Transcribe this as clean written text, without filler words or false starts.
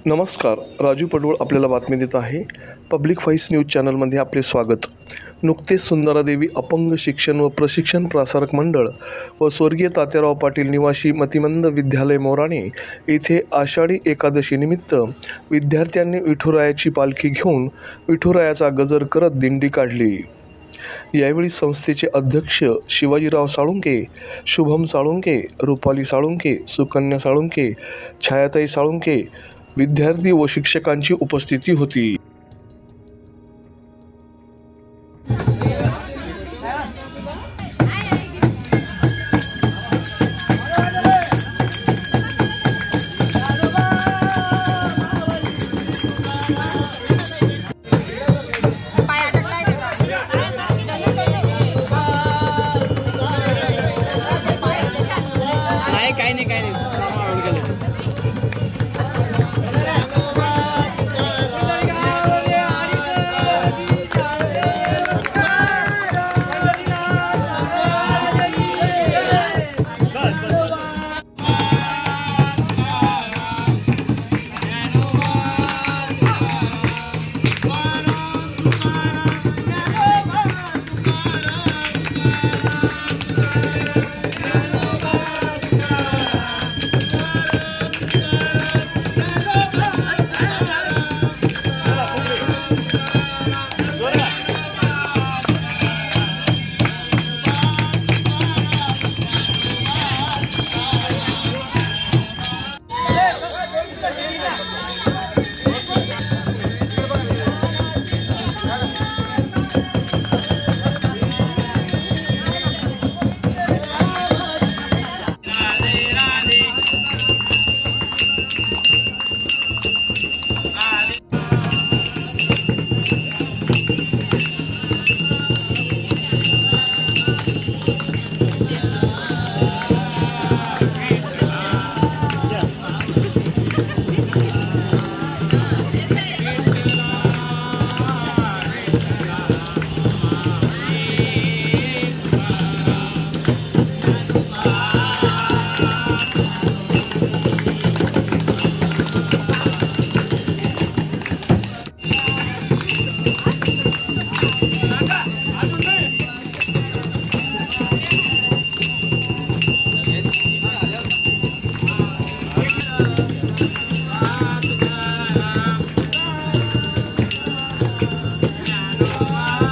नमस्कार, राजू पडवळ आपल्याला बातमी देत आहे। पब्लिक व्हॉइस न्यूज चॅनलमध्ये आपले स्वागत। नुकतेच सुंदरादेवी अपंग शिक्षण व प्रशिक्षण प्रसारक मंडळ व स्वर्गीय तात्याराव पाटील निवासी मतिमंद विद्यालय मोराणे येथे आषाढी एकादशी निमित्त विद्यार्थ्यांनी विठुरायाची पालखी घेऊन विठुरायाचा गजर करत दिंडी काढली। यावेळी संस्थेचे अध्यक्ष शिवाजीराव साळुंके, शुभम साळुंके, रुपाली साळुंके, सुकन्या साळुंके, छायाताई साळुंके, विद्यार्थी व शिक्षकांची उपस्थिती होती। काही नाही Bye.